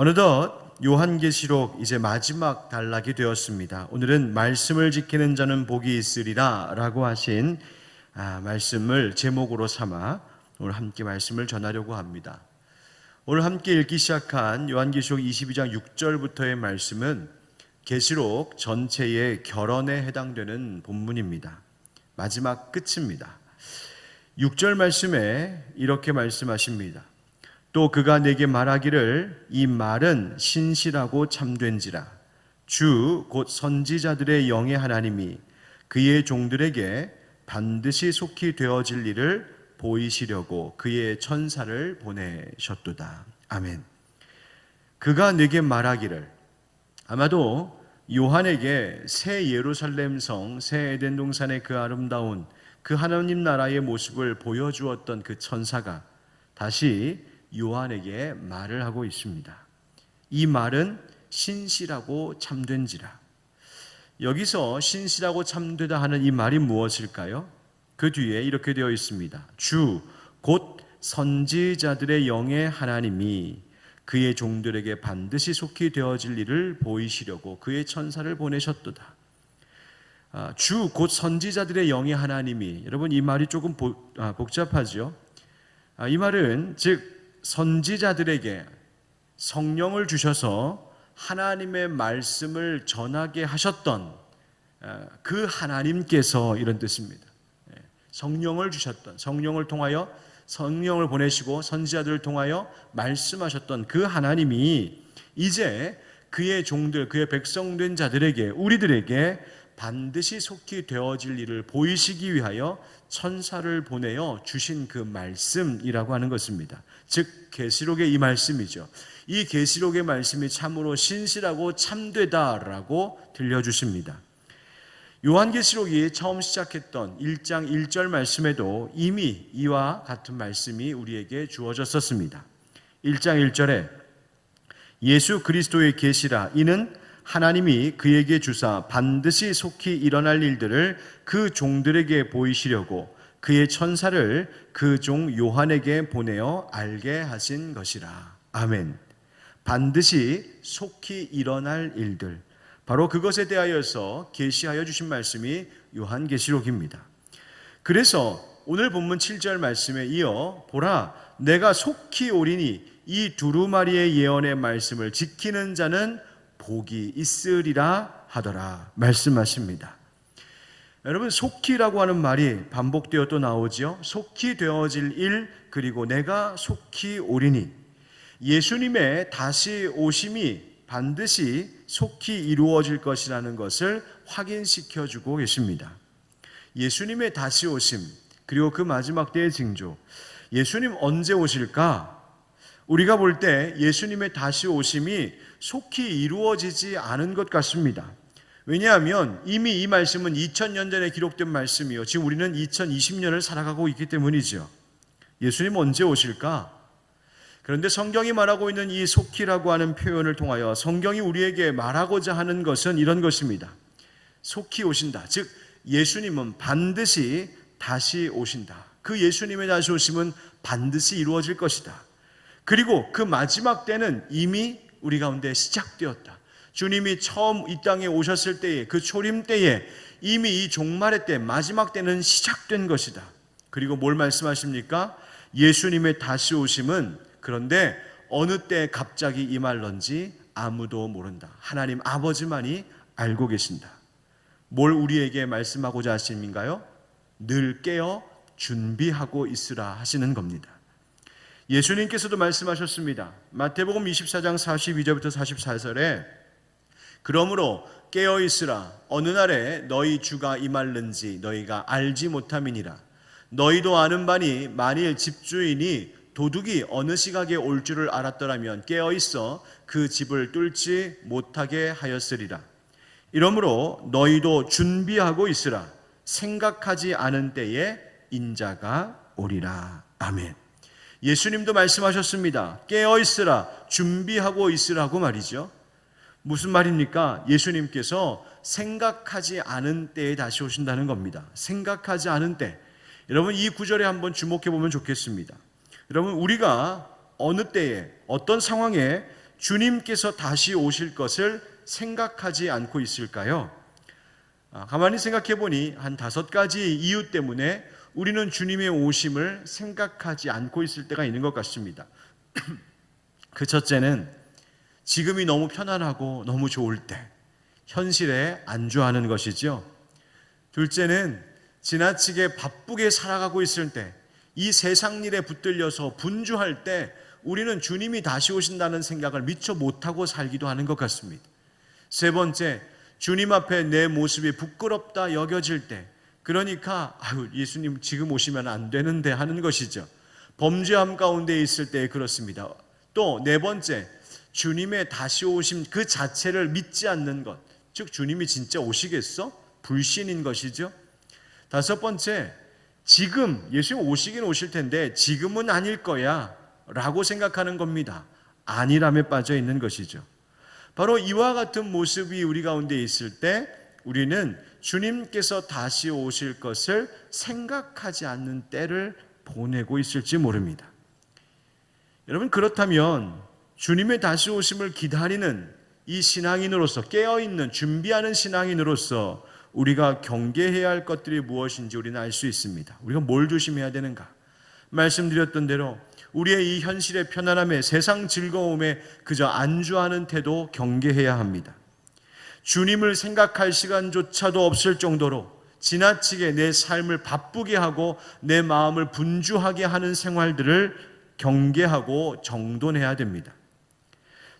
어느덧 요한계시록 이제 마지막 단락이 되었습니다. 오늘은 말씀을 지키는 자는 복이 있으리라 라고 하신 말씀을 제목으로 삼아 오늘 함께 말씀을 전하려고 합니다. 오늘 함께 읽기 시작한 요한계시록 22장 6절부터의 말씀은 계시록 전체의 결언에 해당되는 본문입니다. 마지막 끝입니다. 6절 말씀에 이렇게 말씀하십니다. 또 그가 내게 말하기를 이 말은 신실하고 참된지라 주 곧 선지자들의 영의 하나님이 그의 종들에게 반드시 속히 되어질 일을 보이시려고 그의 천사를 보내셨도다. 아멘. 그가 내게 말하기를, 아마도 요한에게 새 예루살렘 성, 새 에덴 동산의 그 아름다운 그 하나님 나라의 모습을 보여주었던 그 천사가 다시 요한에게 말을 하고 있습니다. 이 말은 신실하고 참된지라. 여기서 신실하고 참되다 하는 이 말이 무엇일까요? 그 뒤에 이렇게 되어 있습니다. 주 곧 선지자들의 영의 하나님이 그의 종들에게 반드시 속히 되어질 일을 보이시려고 그의 천사를 보내셨도다. 주 곧 선지자들의 영의 하나님이, 여러분 이 말이 조금 복잡하죠. 이 말은 즉 선지자들에게 성령을 주셔서 하나님의 말씀을 전하게 하셨던 그 하나님께서 이런 뜻입니다. 성령을 주셨던, 성령을 통하여 성령을 보내시고 선지자들을 통하여 말씀하셨던 그 하나님이 이제 그의 종들, 그의 백성된 자들에게, 우리들에게 반드시 속히 되어질 일을 보이시기 위하여 천사를 보내어 주신 그 말씀이라고 하는 것입니다. 즉 계시록의 이 말씀이죠. 이 계시록의 말씀이 참으로 신실하고 참되다라고 들려주십니다. 요한계시록이 처음 시작했던 1장 1절 말씀에도 이미 이와 같은 말씀이 우리에게 주어졌었습니다. 1장 1절에 예수 그리스도의 계시라 이는 하나님이 그에게 주사 반드시 속히 일어날 일들을 그 종들에게 보이시려고 그의 천사를 그 종 요한에게 보내어 알게 하신 것이라. 아멘. 반드시 속히 일어날 일들, 바로 그것에 대하여서 계시하여 주신 말씀이 요한계시록입니다. 그래서 오늘 본문 7절 말씀에 이어 보라 내가 속히 오리니 이 두루마리의 예언의 말씀을 지키는 자는 복이 있으리라 하더라 말씀하십니다. 여러분 속히라고 하는 말이 반복되어 또 나오죠. 속히 되어질 일, 그리고 내가 속히 오리니, 예수님의 다시 오심이 반드시 속히 이루어질 것이라는 것을 확인시켜주고 계십니다. 예수님의 다시 오심, 그리고 그 마지막 때의 징조, 예수님 언제 오실까? 우리가 볼 때 예수님의 다시 오심이 속히 이루어지지 않은 것 같습니다. 왜냐하면 이미 이 말씀은 2000년 전에 기록된 말씀이요, 지금 우리는 2020년을 살아가고 있기 때문이죠. 예수님 언제 오실까? 그런데 성경이 말하고 있는 이 속히라고 하는 표현을 통하여 성경이 우리에게 말하고자 하는 것은 이런 것입니다. 속히 오신다. 즉 예수님은 반드시 다시 오신다. 그 예수님의 다시 오심은 반드시 이루어질 것이다. 그리고 그 마지막 때는 이미 우리 가운데 시작되었다. 주님이 처음 이 땅에 오셨을 때에, 그 초림 때에 이미 이 종말의 때, 마지막 때는 시작된 것이다. 그리고 뭘 말씀하십니까? 예수님의 다시 오심은 그런데 어느 때 갑자기 임할런지 아무도 모른다. 하나님 아버지만이 알고 계신다. 뭘 우리에게 말씀하고자 하심인가요? 늘 깨어 준비하고 있으라 하시는 겁니다. 예수님께서도 말씀하셨습니다. 마태복음 24장 42절부터 44절에 그러므로 깨어 있으라. 어느 날에 너희 주가 임할는지 너희가 알지 못함이니라. 너희도 아는 바니 만일 집주인이 도둑이 어느 시각에 올 줄을 알았더라면 깨어 있어 그 집을 뚫지 못하게 하였으리라. 이러므로 너희도 준비하고 있으라. 생각하지 않은 때에 인자가 오리라. 아멘. 예수님도 말씀하셨습니다. 깨어 있으라, 준비하고 있으라고 말이죠. 무슨 말입니까? 예수님께서 생각하지 않은 때에 다시 오신다는 겁니다. 생각하지 않은 때. 여러분 이 구절에 한번 주목해 보면 좋겠습니다. 여러분 우리가 어느 때에 어떤 상황에 주님께서 다시 오실 것을 생각하지 않고 있을까요? 가만히 생각해 보니 한 5가지 이유 때문에 우리는 주님의 오심을 생각하지 않고 있을 때가 있는 것 같습니다. 그 첫째는 지금이 너무 편안하고 너무 좋을 때 현실에 안주하는 것이죠. 둘째는 지나치게 바쁘게 살아가고 있을 때, 이 세상 일에 붙들려서 분주할 때 우리는 주님이 다시 오신다는 생각을 미처 못하고 살기도 하는 것 같습니다. 세 번째, 주님 앞에 내 모습이 부끄럽다 여겨질 때, 그러니까 예수님 지금 오시면 안 되는데 하는 것이죠. 범죄함 가운데 있을 때 그렇습니다. 또 네 번째, 주님의 다시 오심 그 자체를 믿지 않는 것, 즉 주님이 진짜 오시겠어? 불신인 것이죠. 다섯 번째, 지금 예수님 오시긴 오실 텐데 지금은 아닐 거야 라고 생각하는 겁니다. 아니람에 빠져 있는 것이죠. 바로 이와 같은 모습이 우리 가운데 있을 때 우리는 주님께서 다시 오실 것을 생각하지 않는 때를 보내고 있을지 모릅니다. 여러분, 그렇다면 주님의 다시 오심을 기다리는 이 신앙인으로서, 깨어있는 준비하는 신앙인으로서 우리가 경계해야 할 것들이 무엇인지 우리는 알 수 있습니다. 우리가 뭘 조심해야 되는가? 말씀드렸던 대로 우리의 이 현실의 편안함에, 세상 즐거움에 그저 안주하는 태도 경계해야 합니다. 주님을 생각할 시간조차도 없을 정도로 지나치게 내 삶을 바쁘게 하고 내 마음을 분주하게 하는 생활들을 경계하고 정돈해야 됩니다.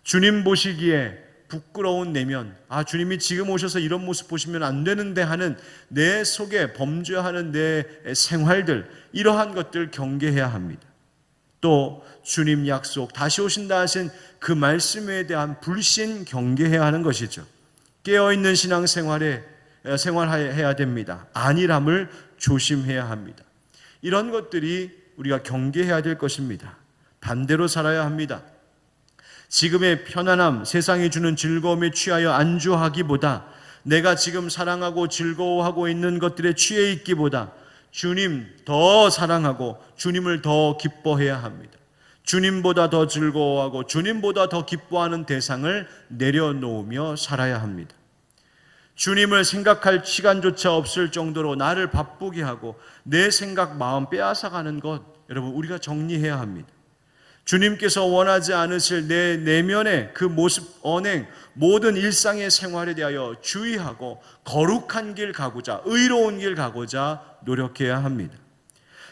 주님 보시기에 부끄러운 내면, 주님이 지금 오셔서 이런 모습 보시면 안 되는데 하는 내 속에 범죄하는 내 생활들, 이러한 것들 경계해야 합니다. 또 주님 약속, 다시 오신다 하신 그 말씀에 대한 불신 경계해야 하는 것이죠. 깨어있는 생활해야 됩니다. 안일함을 조심해야 합니다. 이런 것들이 우리가 경계해야 될 것입니다. 반대로 살아야 합니다. 지금의 편안함, 세상이 주는 즐거움에 취하여 안주하기보다, 내가 지금 사랑하고 즐거워하고 있는 것들에 취해 있기보다 주님 더 사랑하고 주님을 더 기뻐해야 합니다. 주님보다 더 즐거워하고 주님보다 더 기뻐하는 대상을 내려놓으며 살아야 합니다. 주님을 생각할 시간조차 없을 정도로 나를 바쁘게 하고 내 생각, 마음 빼앗아가는 것, 여러분 우리가 정리해야 합니다. 주님께서 원하지 않으실 내 내면의 그 모습, 언행, 모든 일상의 생활에 대하여 주의하고 거룩한 길 가고자, 의로운 길 가고자 노력해야 합니다.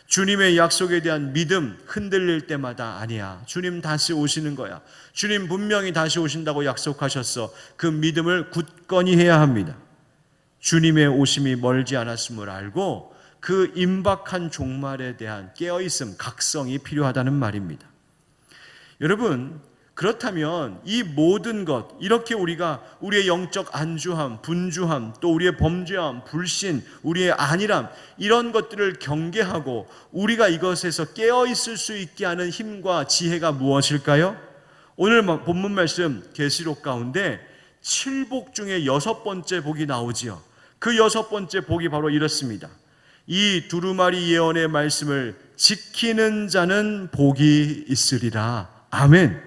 주님의 약속에 대한 믿음 흔들릴 때마다 아니야, 주님 다시 오시는 거야, 주님 분명히 다시 오신다고 약속하셨어, 그 믿음을 굳건히 해야 합니다. 주님의 오심이 멀지 않았음을 알고 그 임박한 종말에 대한 깨어있음, 각성이 필요하다는 말입니다. 여러분, 그렇다면 이 모든 것, 이렇게 우리가 우리의 영적 안주함, 분주함, 또 우리의 범죄함, 불신, 우리의 안일함, 이런 것들을 경계하고 우리가 이것에서 깨어있을 수 있게 하는 힘과 지혜가 무엇일까요? 오늘 본문 말씀 계시록 가운데 7복 중에 6번째 복이 나오지요. 그 6번째 복이 바로 이렇습니다. 이 두루마리 예언의 말씀을 지키는 자는 복이 있으리라. 아멘.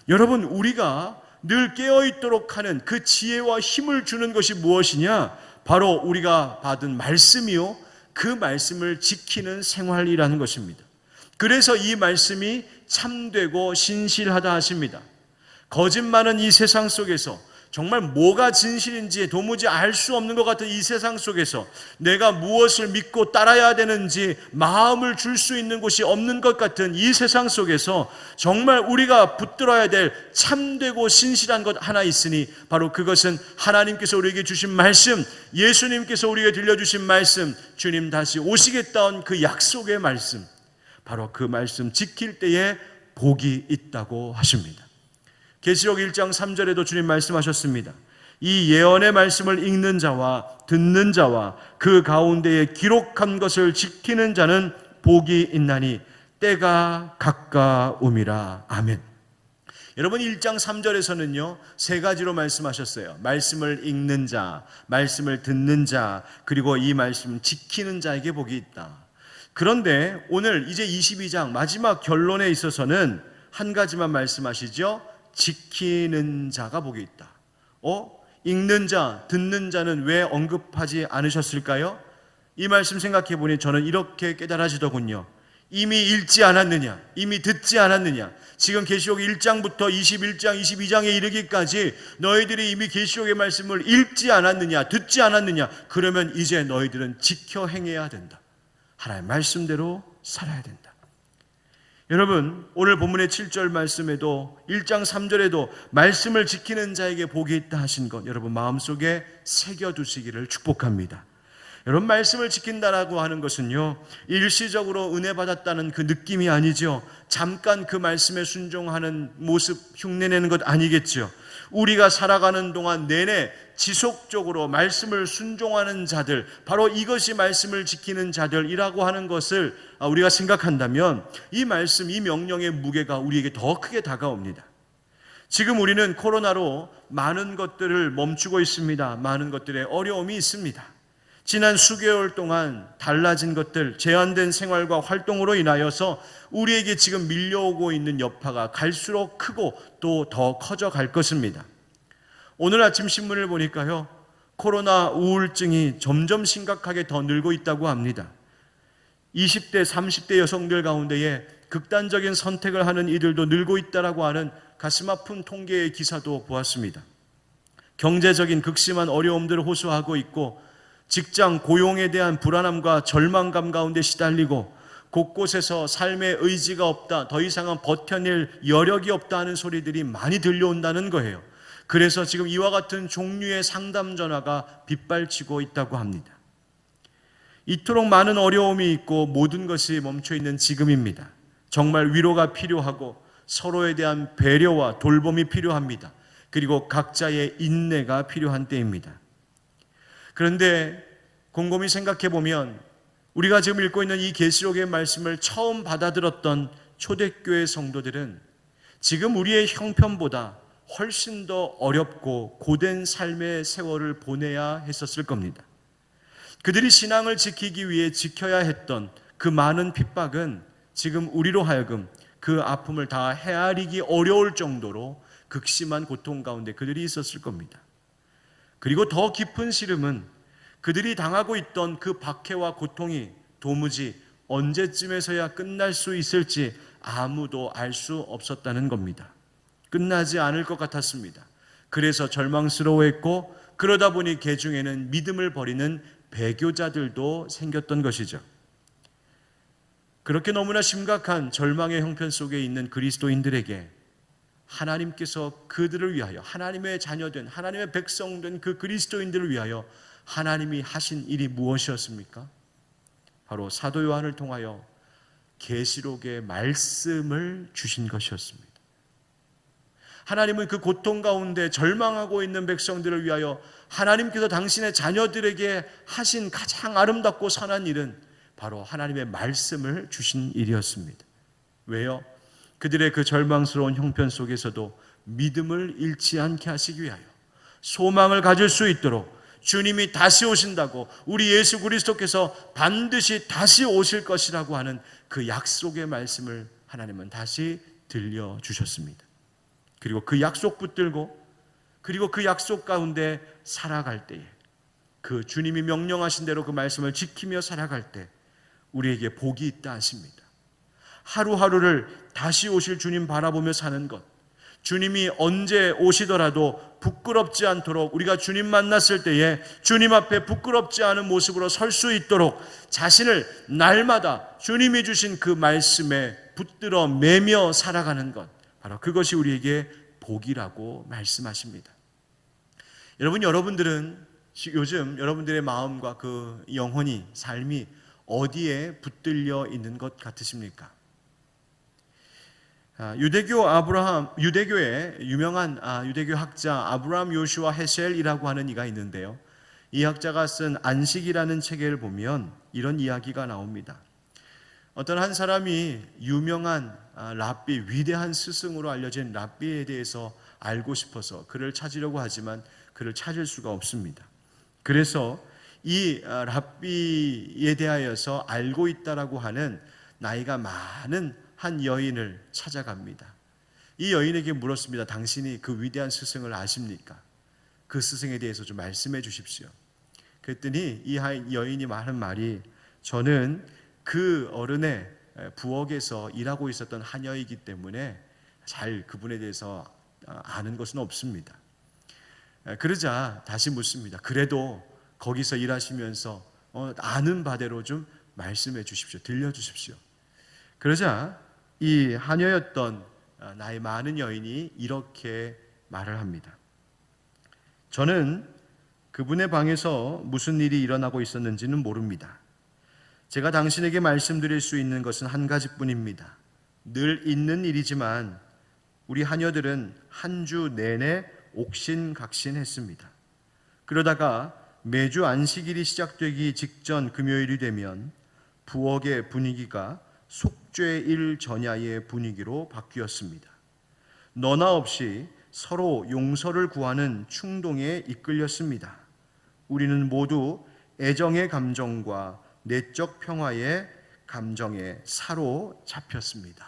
여러분, 우리가 늘 깨어있도록 하는 그 지혜와 힘을 주는 것이 무엇이냐? 바로 우리가 받은 말씀이요, 그 말씀을 지키는 생활이라는 것입니다. 그래서 이 말씀이 참되고 신실하다 하십니다. 거짓 많은 이 세상 속에서, 정말 뭐가 진실인지 도무지 알 수 없는 것 같은 이 세상 속에서 내가 무엇을 믿고 따라야 되는지 마음을 줄 수 있는 곳이 없는 것 같은 이 세상 속에서 정말 우리가 붙들어야 될 참되고 신실한 것 하나 있으니, 바로 그것은 하나님께서 우리에게 주신 말씀, 예수님께서 우리에게 들려주신 말씀, 주님 다시 오시겠다는 그 약속의 말씀, 바로 그 말씀 지킬 때에 복이 있다고 하십니다. 계시록 1장 3절에도 주님 말씀하셨습니다. 이 예언의 말씀을 읽는 자와 듣는 자와 그 가운데에 기록한 것을 지키는 자는 복이 있나니 때가 가까움이라. 아멘. 여러분, 1장 3절에서는요 3가지로 말씀하셨어요. 말씀을 읽는 자, 말씀을 듣는 자, 그리고 이 말씀 지키는 자에게 복이 있다. 그런데 오늘 이제 22장 마지막 결론에 있어서는 한 가지만 말씀하시죠. 지키는 자가 복이 있다. 읽는 자, 듣는 자는 왜 언급하지 않으셨을까요? 이 말씀 생각해 보니 저는 이렇게 깨달아지더군요. 이미 읽지 않았느냐? 이미 듣지 않았느냐? 지금 계시록 1장부터 21장, 22장에 이르기까지 너희들이 이미 계시록의 말씀을 읽지 않았느냐? 듣지 않았느냐? 그러면 이제 너희들은 지켜 행해야 된다. 하나님의 말씀대로 살아야 된다. 여러분, 오늘 본문의 7절 말씀에도 1장 3절에도 말씀을 지키는 자에게 복이 있다 하신 것 여러분 마음속에 새겨두시기를 축복합니다. 여러분, 말씀을 지킨다라고 하는 것은요, 일시적으로 은혜 받았다는 그 느낌이 아니죠. 잠깐 그 말씀에 순종하는 모습 흉내내는 것 아니겠죠. 우리가 살아가는 동안 내내 지속적으로 말씀을 순종하는 자들, 바로 이것이 말씀을 지키는 자들이라고 하는 것을 우리가 생각한다면 이 말씀, 이 명령의 무게가 우리에게 더 크게 다가옵니다. 지금 우리는 코로나로 많은 것들을 멈추고 있습니다. 많은 것들에 어려움이 있습니다. 지난 수개월 동안 달라진 것들, 제한된 생활과 활동으로 인하여서 우리에게 지금 밀려오고 있는 여파가 갈수록 크고 또 더 커져 갈 것입니다. 오늘 아침 신문을 보니까요, 코로나 우울증이 점점 심각하게 더 늘고 있다고 합니다. 20대, 30대 여성들 가운데에 극단적인 선택을 하는 이들도 늘고 있다라고 하는 가슴 아픈 통계의 기사도 보았습니다. 경제적인 극심한 어려움들을 호소하고 있고 직장 고용에 대한 불안함과 절망감 가운데 시달리고 곳곳에서 삶의 의지가 없다, 더 이상은 버텨낼 여력이 없다 하는 소리들이 많이 들려온다는 거예요. 그래서 지금 이와 같은 종류의 상담 전화가 빗발치고 있다고 합니다. 이토록 많은 어려움이 있고 모든 것이 멈춰 있는 지금입니다. 정말 위로가 필요하고 서로에 대한 배려와 돌봄이 필요합니다. 그리고 각자의 인내가 필요한 때입니다. 그런데 곰곰이 생각해 보면 우리가 지금 읽고 있는 이 계시록의 말씀을 처음 받아들였던 초대교회 성도들은 지금 우리의 형편보다 훨씬 더 어렵고 고된 삶의 세월을 보내야 했었을 겁니다. 그들이 신앙을 지키기 위해 지켜야 했던 그 많은 핍박은 지금 우리로 하여금 그 아픔을 다 헤아리기 어려울 정도로 극심한 고통 가운데 그들이 있었을 겁니다. 그리고 더 깊은 시름은 그들이 당하고 있던 그 박해와 고통이 도무지 언제쯤에서야 끝날 수 있을지 아무도 알 수 없었다는 겁니다. 끝나지 않을 것 같았습니다. 그래서 절망스러워했고 그러다 보니 그 중에는 믿음을 버리는 배교자들도 생겼던 것이죠. 그렇게 너무나 심각한 절망의 형편 속에 있는 그리스도인들에게 하나님께서 그들을 위하여 하나님의 자녀된 하나님의 백성된 그 그리스도인들을 위하여 하나님이 하신 일이 무엇이었습니까? 바로 사도 요한을 통하여 계시록의 말씀을 주신 것이었습니다. 하나님은 그 고통 가운데 절망하고 있는 백성들을 위하여 하나님께서 당신의 자녀들에게 하신 가장 아름답고 선한 일은 바로 하나님의 말씀을 주신 일이었습니다. 왜요? 그들의 그 절망스러운 형편 속에서도 믿음을 잃지 않게 하시기 위하여 소망을 가질 수 있도록 주님이 다시 오신다고, 우리 예수 그리스도께서 반드시 다시 오실 것이라고 하는 그 약속의 말씀을 하나님은 다시 들려주셨습니다. 그리고 그 약속 붙들고 그리고 그 약속 가운데 살아갈 때에 그 주님이 명령하신 대로 그 말씀을 지키며 살아갈 때 우리에게 복이 있다 하십니다. 하루하루를 다시 오실 주님 바라보며 사는 것, 주님이 언제 오시더라도 부끄럽지 않도록 우리가 주님 만났을 때에 주님 앞에 부끄럽지 않은 모습으로 설 수 있도록 자신을 날마다 주님이 주신 그 말씀에 붙들어 매며 살아가는 것, 바로 그것이 우리에게 복이라고 말씀하십니다. 여러분들은 요즘 여러분들의 마음과 그 영혼이, 삶이 어디에 붙들려 있는 것 같으십니까? 유대교의 유명한 유대교 학자 아브라함 요슈아 헤셀이라고 하는 이가 있는데요. 이 학자가 쓴 안식이라는 책을 보면 이런 이야기가 나옵니다. 어떤 한 사람이 유명한 랍비, 위대한 스승으로 알려진 랍비에 대해서 알고 싶어서 그를 찾으려고 하지만 그를 찾을 수가 없습니다. 그래서 이 랍비에 대하여서 알고 있다라고 하는 나이가 많은 한 여인을 찾아갑니다. 이 여인에게 물었습니다. 당신이 그 위대한 스승을 아십니까? 그 스승에 대해서 좀 말씀해 주십시오. 그랬더니 이 여인이 하는 말이, 저는 그 어른의 부엌에서 일하고 있었던 하녀이기 때문에 잘 그분에 대해서 아는 것은 없습니다. 그러자 다시 묻습니다. 그래도 거기서 일하시면서 아는 바대로 좀 말씀해 주십시오. 들려주십시오. 그러자 이 하녀였던 나이 많은 여인이 이렇게 말을 합니다. 저는 그분의 방에서 무슨 일이 일어나고 있었는지는 모릅니다. 제가 당신에게 말씀드릴 수 있는 것은 한 가지뿐입니다. 늘 있는 일이지만 우리 하녀들은 한 주 내내 옥신각신했습니다. 그러다가 매주 안식일이 시작되기 직전 금요일이 되면 부엌의 분위기가 속죄일 전야의 분위기로 바뀌었습니다. 너나 없이 서로 용서를 구하는 충동에 이끌렸습니다. 우리는 모두 애정의 감정과 내적 평화의 감정에 사로잡혔습니다.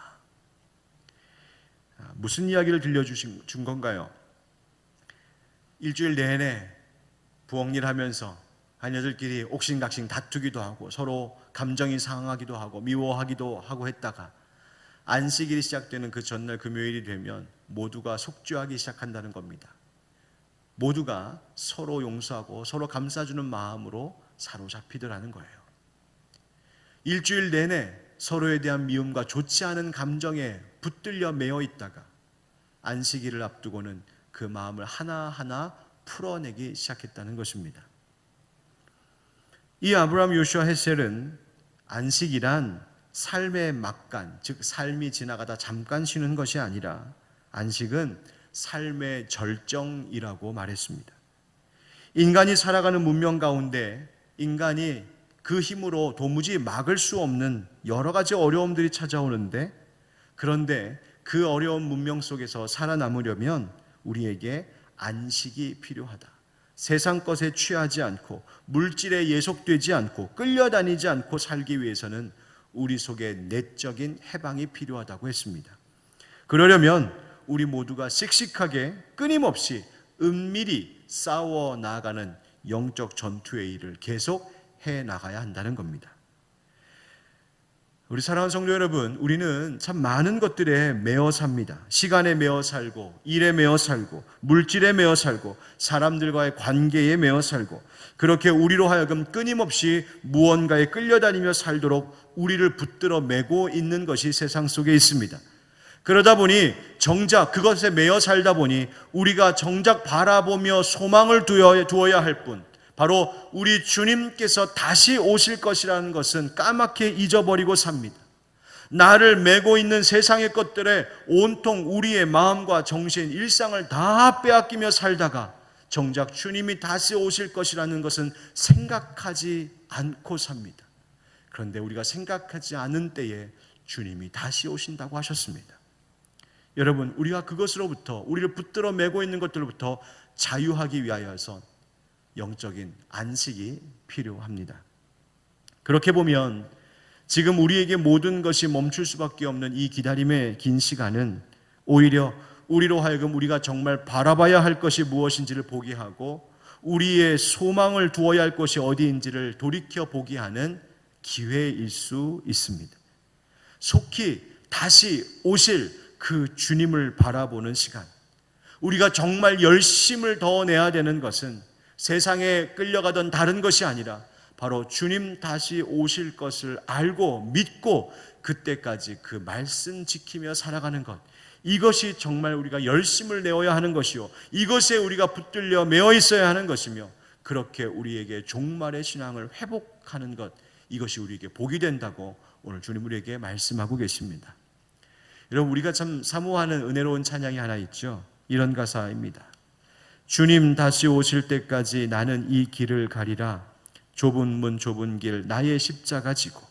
무슨 이야기를 들려준 건가요? 일주일 내내 부엌일 하면서 하녀들끼리 옥신각신 다투기도 하고 서로 감정이 상하기도 하고 미워하기도 하고 했다가 안식일이 시작되는 그 전날 금요일이 되면 모두가 속죄하기 시작한다는 겁니다. 모두가 서로 용서하고 서로 감싸주는 마음으로 사로잡히더라는 거예요. 일주일 내내 서로에 대한 미움과 좋지 않은 감정에 붙들려 매여 있다가 안식일을 앞두고는 그 마음을 하나하나 풀어내기 시작했다는 것입니다. 이 아브라함 요슈아 헤셀은 안식이란 삶의 막간, 즉 삶이 지나가다 잠깐 쉬는 것이 아니라 안식은 삶의 절정이라고 말했습니다. 인간이 살아가는 문명 가운데 인간이 그 힘으로 도무지 막을 수 없는 여러 가지 어려움들이 찾아오는데, 그런데 그 어려운 문명 속에서 살아남으려면 우리에게 안식이 필요하다. 세상 것에 취하지 않고 물질에 예속되지 않고 끌려다니지 않고 살기 위해서는 우리 속에 내적인 해방이 필요하다고 했습니다. 그러려면 우리 모두가 씩씩하게 끊임없이 은밀히 싸워 나가는 영적 전투의 일을 계속 해 나가야 한다는 겁니다. 우리 사랑하는 성도 여러분, 우리는 참 많은 것들에 매어 삽니다. 시간에 매어 살고, 일에 매어 살고, 물질에 매어 살고, 사람들과의 관계에 매어 살고, 그렇게 우리로 하여금 끊임없이 무언가에 끌려다니며 살도록 우리를 붙들어 매고 있는 것이 세상 속에 있습니다. 그러다 보니 정작 그것에 매어 살다 보니 우리가 정작 바라보며 소망을 두어야 할 뿐, 바로 우리 주님께서 다시 오실 것이라는 것은 까맣게 잊어버리고 삽니다. 나를 메고 있는 세상의 것들에 온통 우리의 마음과 정신, 일상을 다 빼앗기며 살다가 정작 주님이 다시 오실 것이라는 것은 생각하지 않고 삽니다. 그런데 우리가 생각하지 않은 때에 주님이 다시 오신다고 하셨습니다. 여러분, 우리가 그것으로부터, 우리를 붙들어 매고 있는 것들로부터 자유하기 위하여서 영적인 안식이 필요합니다. 그렇게 보면 지금 우리에게 모든 것이 멈출 수밖에 없는 이 기다림의 긴 시간은 오히려 우리로 하여금 우리가 정말 바라봐야 할 것이 무엇인지를 보게 하고 우리의 소망을 두어야 할 것이 어디인지를 돌이켜 보게 하는 기회일 수 있습니다. 속히 다시 오실 그 주님을 바라보는 시간, 우리가 정말 열심을 더 내야 되는 것은 세상에 끌려가던 다른 것이 아니라 바로 주님 다시 오실 것을 알고 믿고 그때까지 그 말씀 지키며 살아가는 것, 이것이 정말 우리가 열심을 내어야 하는 것이요, 이것에 우리가 붙들려 매어 있어야 하는 것이며, 그렇게 우리에게 종말의 신앙을 회복하는 것, 이것이 우리에게 복이 된다고 오늘 주님 우리에게 말씀하고 계십니다. 여러분, 우리가 참 사모하는 은혜로운 찬양이 하나 있죠. 이런 가사입니다. 주님 다시 오실 때까지 나는 이 길을 가리라. 좁은 문 좁은 길 나의 십자가 지고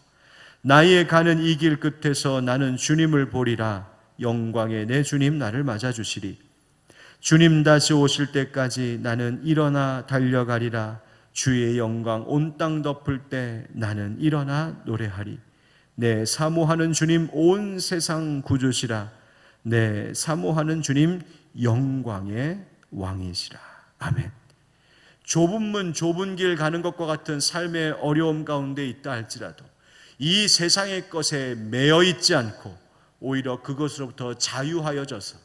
나의 가는 이 길 끝에서 나는 주님을 보리라. 영광의 내 주님 나를 맞아주시리. 주님 다시 오실 때까지 나는 일어나 달려가리라. 주의 영광 온 땅 덮을 때 나는 일어나 노래하리. 내 사모하는 주님 온 세상 구주시라. 내 사모하는 주님 영광의 왕이시라. 아멘. 좁은 문, 좁은 길 가는 것과 같은 삶의 어려움 가운데 있다 할지라도 이 세상의 것에 매여 있지 않고 오히려 그것으로부터 자유하여져서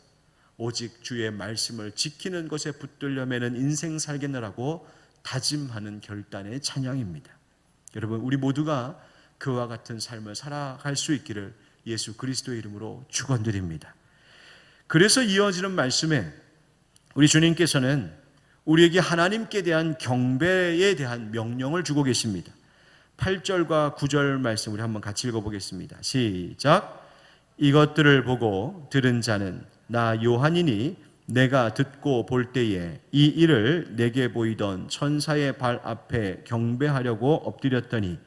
오직 주의 말씀을 지키는 것에 붙들려 매는 인생 살겠노라고 다짐하는 결단의 찬양입니다. 여러분, 우리 모두가 그와 같은 삶을 살아갈 수 있기를 예수 그리스도의 이름으로 축원드립니다. 그래서 이어지는 말씀에 우리 주님께서는 우리에게 하나님께 대한 경배에 대한 명령을 주고 계십니다. 8절과 9절 말씀 우리 한번 같이 읽어보겠습니다. 시작. 이것들을 보고 들은 자는 나 요한이니 내가 듣고 볼 때에 이 일을 내게 보이던 천사의 발 앞에 경배하려고 엎드렸더니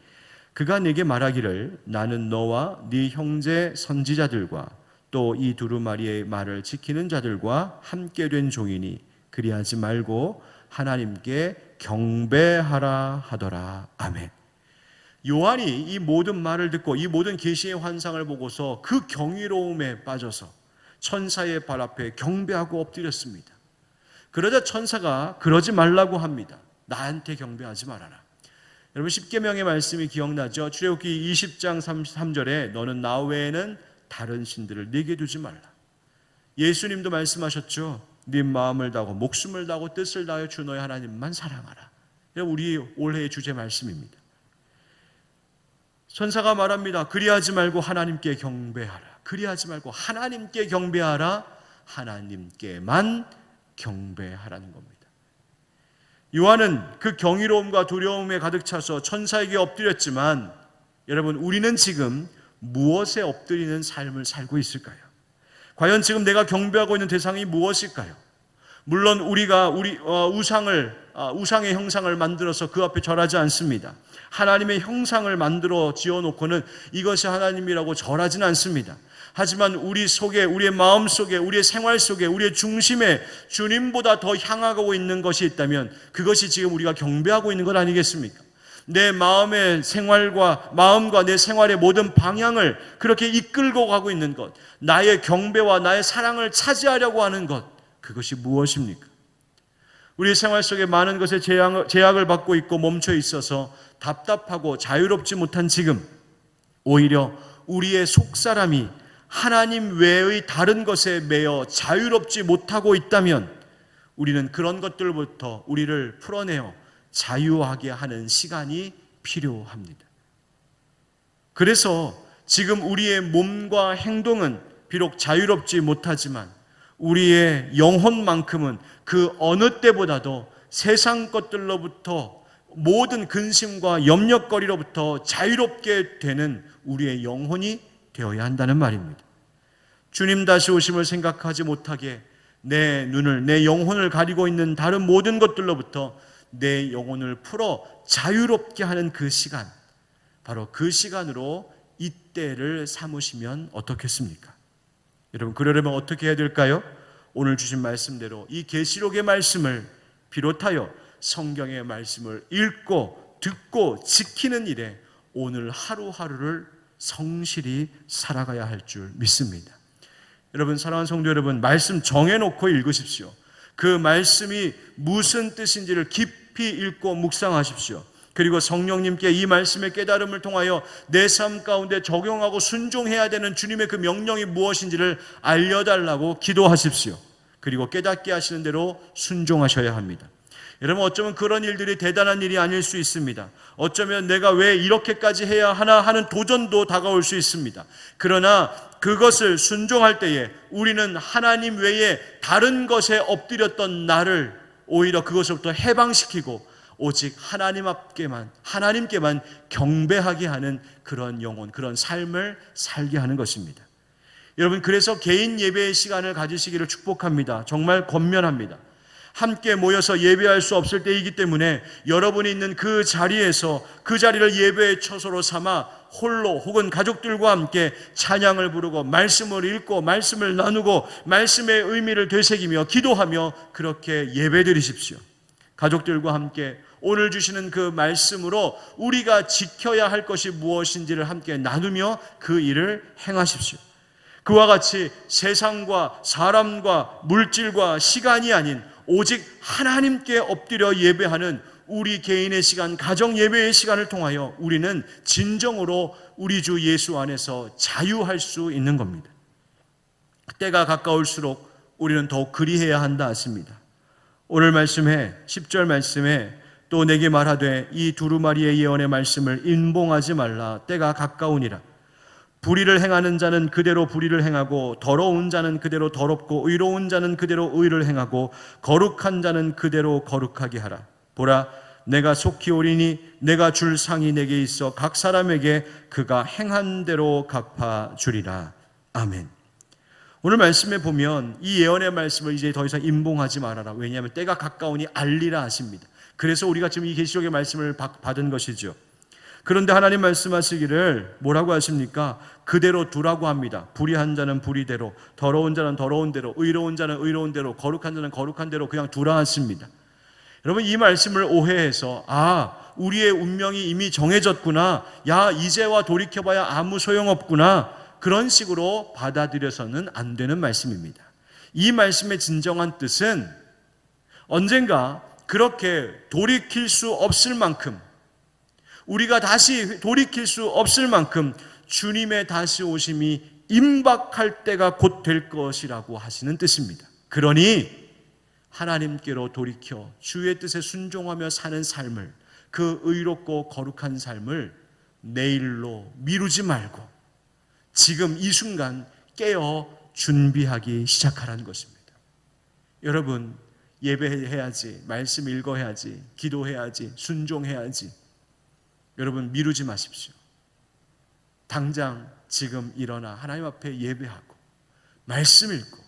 그가 내게 말하기를 나는 너와 네 형제 선지자들과 또 이 두루마리의 말을 지키는 자들과 함께 된 종이니 그리하지 말고 하나님께 경배하라 하더라. 아멘. 요한이 이 모든 말을 듣고 이 모든 계시의 환상을 보고서 그 경이로움에 빠져서 천사의 발 앞에 경배하고 엎드렸습니다. 그러자 천사가 그러지 말라고 합니다. 나한테 경배하지 말아라. 여러분, 십계명의 말씀이 기억나죠? 출애굽기 20장 33절에 너는 나 외에는 다른 신들을 네게 두지 말라. 예수님도 말씀하셨죠. 네 마음을 다하고 목숨을 다하고 뜻을 다하여 주 너의 하나님만 사랑하라. 우리 올해의 주제 말씀입니다. 천사가 말합니다. 그리하지 말고 하나님께 경배하라. 그리하지 말고 하나님께 경배하라. 하나님께만 경배하라는 겁니다. 요한은 그 경이로움과 두려움에 가득 차서 천사에게 엎드렸지만 여러분, 우리는 지금 무엇에 엎드리는 삶을 살고 있을까요? 과연 지금 내가 경배하고 있는 대상이 무엇일까요? 물론 우리가 우상의 형상을 만들어서 그 앞에 절하지 않습니다. 하나님의 형상을 만들어 지어놓고는 이것이 하나님이라고 절하지는 않습니다. 하지만 우리 속에, 우리의 마음 속에, 우리의 생활 속에, 우리의 중심에 주님보다 더 향하고 있는 것이 있다면 그것이 지금 우리가 경배하고 있는 것 아니겠습니까? 내 마음의 생활과 마음과 내 생활의 모든 방향을 그렇게 이끌고 가고 있는 것, 나의 경배와 나의 사랑을 차지하려고 하는 것, 그것이 무엇입니까? 우리 생활 속에 많은 것에 제약을 받고 있고 멈춰 있어서 답답하고 자유롭지 못한 지금, 오히려 우리의 속사람이 하나님 외의 다른 것에 매여 자유롭지 못하고 있다면 우리는 그런 것들부터 우리를 풀어내어 자유하게 하는 시간이 필요합니다. 그래서 지금 우리의 몸과 행동은 비록 자유롭지 못하지만 우리의 영혼만큼은 그 어느 때보다도 세상 것들로부터 모든 근심과 염려거리로부터 자유롭게 되는 우리의 영혼이 되어야 한다는 말입니다. 주님 다시 오심을 생각하지 못하게 내 눈을, 내 영혼을 가리고 있는 다른 모든 것들로부터 내 영혼을 풀어 자유롭게 하는 그 시간, 바로 그 시간으로 이때를 삼으시면 어떻겠습니까? 여러분, 그러려면 어떻게 해야 될까요? 오늘 주신 말씀대로 이 계시록의 말씀을 비롯하여 성경의 말씀을 읽고 듣고 지키는 일에 오늘 하루하루를 성실히 살아가야 할 줄 믿습니다. 여러분, 사랑하는 성도 여러분, 말씀 정해놓고 읽으십시오. 그 말씀이 무슨 뜻인지를 깊이 읽고 묵상하십시오. 그리고 성령님께 이 말씀의 깨달음을 통하여 내 삶 가운데 적용하고 순종해야 되는 주님의 그 명령이 무엇인지를 알려달라고 기도하십시오. 그리고 깨닫게 하시는 대로 순종하셔야 합니다. 여러분, 어쩌면 그런 일들이 대단한 일이 아닐 수 있습니다. 어쩌면 내가 왜 이렇게까지 해야 하나 하는 도전도 다가올 수 있습니다. 그러나 그것을 순종할 때에 우리는 하나님 외에 다른 것에 엎드렸던 나를 오히려 그것으로부터 해방시키고 오직 하나님께만 경배하게 하는 그런 영혼, 그런 삶을 살게 하는 것입니다. 여러분, 그래서 개인 예배의 시간을 가지시기를 축복합니다. 정말 권면합니다. 함께 모여서 예배할 수 없을 때이기 때문에 여러분이 있는 그 자리에서 그 자리를 예배의 처소로 삼아 홀로 혹은 가족들과 함께 찬양을 부르고 말씀을 읽고 말씀을 나누고 말씀의 의미를 되새기며 기도하며 그렇게 예배드리십시오. 가족들과 함께 오늘 주시는 그 말씀으로 우리가 지켜야 할 것이 무엇인지를 함께 나누며 그 일을 행하십시오. 그와 같이 세상과 사람과 물질과 시간이 아닌 오직 하나님께 엎드려 예배하는 우리 개인의 시간, 가정 예배의 시간을 통하여 우리는 진정으로 우리 주 예수 안에서 자유할 수 있는 겁니다. 때가 가까울수록 우리는 더욱 그리해야 한다 하십니다. 오늘 말씀에 10절 말씀에 또 내게 말하되 이 두루마리의 예언의 말씀을 임봉하지 말라. 때가 가까우니라. 불의를 행하는 자는 그대로 불의를 행하고 더러운 자는 그대로 더럽고 의로운 자는 그대로 의를 행하고 거룩한 자는 그대로 거룩하게 하라. 보라, 내가 속히 오리니 내가 줄 상이 내게 있어 각 사람에게 그가 행한 대로 갚아주리라. 아멘. 오늘 말씀에 보면 이 예언의 말씀을 이제 더 이상 임봉하지 말아라. 왜냐하면 때가 가까우니 알리라 하십니다. 그래서 우리가 지금 이 계시록의 말씀을 받은 것이죠. 그런데 하나님 말씀하시기를 뭐라고 하십니까? 그대로 두라고 합니다. 불의한 자는 불의대로, 더러운 자는 더러운 대로, 의로운 자는 의로운 대로, 거룩한 자는 거룩한 대로 그냥 두라 하십니다. 여러분, 이 말씀을 오해해서 우리의 운명이 이미 정해졌구나, 이제와 돌이켜봐야 아무 소용없구나, 그런 식으로 받아들여서는 안 되는 말씀입니다. 이 말씀의 진정한 뜻은 언젠가 그렇게 돌이킬 수 없을 만큼, 우리가 다시 돌이킬 수 없을 만큼 주님의 다시 오심이 임박할 때가 곧 될 것이라고 하시는 뜻입니다. 그러니 하나님께로 돌이켜 주의 뜻에 순종하며 사는 삶을, 그 의롭고 거룩한 삶을 내일로 미루지 말고 지금 이 순간 깨어 준비하기 시작하라는 것입니다. 여러분, 예배해야지, 말씀 읽어야지, 기도해야지, 순종해야지. 여러분, 미루지 마십시오. 당장 지금 일어나 하나님 앞에 예배하고 말씀 읽고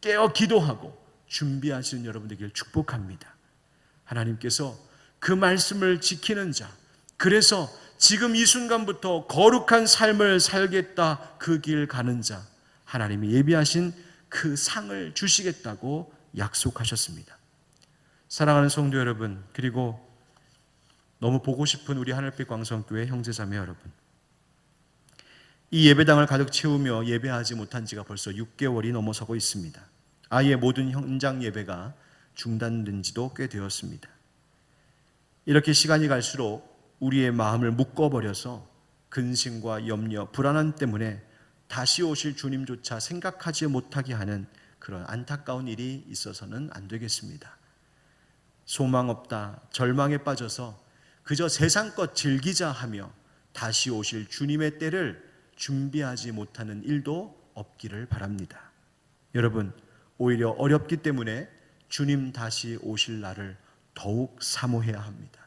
깨어 기도하고 준비하시는 여러분 되기를 축복합니다. 하나님께서 그 말씀을 지키는 자, 그래서 지금 이 순간부터 거룩한 삶을 살겠다, 그 길 가는 자, 하나님이 예비하신 그 상을 주시겠다고 약속하셨습니다. 사랑하는 성도 여러분, 그리고 너무 보고 싶은 우리 하늘빛 광성교회 형제자매 여러분, 이 예배당을 가득 채우며 예배하지 못한 지가 벌써 6개월이 넘어서고 있습니다. 아예 모든 현장 예배가 중단된 지도 꽤 되었습니다. 이렇게 시간이 갈수록 우리의 마음을 묶어버려서 근심과 염려, 불안함 때문에 다시 오실 주님조차 생각하지 못하게 하는 그런 안타까운 일이 있어서는 안 되겠습니다. 소망 없다, 절망에 빠져서 그저 세상 것 즐기자 하며 다시 오실 주님의 때를 준비하지 못하는 일도 없기를 바랍니다. 여러분, 오히려 어렵기 때문에 주님 다시 오실 날을 더욱 사모해야 합니다.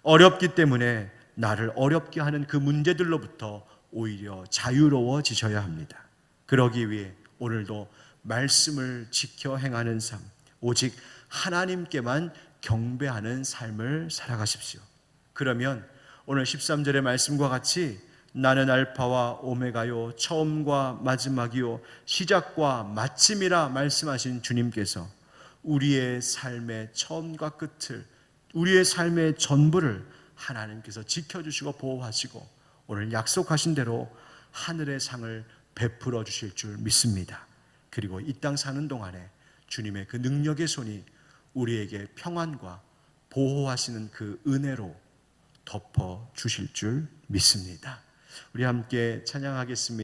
어렵기 때문에 나를 어렵게 하는 그 문제들로부터 오히려 자유로워지셔야 합니다. 그러기 위해 오늘도 말씀을 지켜 행하는 삶, 오직 하나님께만 경배하는 삶을 살아가십시오. 그러면 오늘 13절의 말씀과 같이 나는 알파와 오메가요, 처음과 마지막이요, 시작과 마침이라 말씀하신 주님께서 우리의 삶의 처음과 끝을, 우리의 삶의 전부를 하나님께서 지켜주시고 보호하시고 오늘 약속하신 대로 하늘의 상을 베풀어 주실 줄 믿습니다. 그리고 이 땅 사는 동안에 주님의 그 능력의 손이 우리에게 평안과 보호하시는 그 은혜로 덮어 주실 줄 믿습니다. 우리 함께 찬양하겠습니다.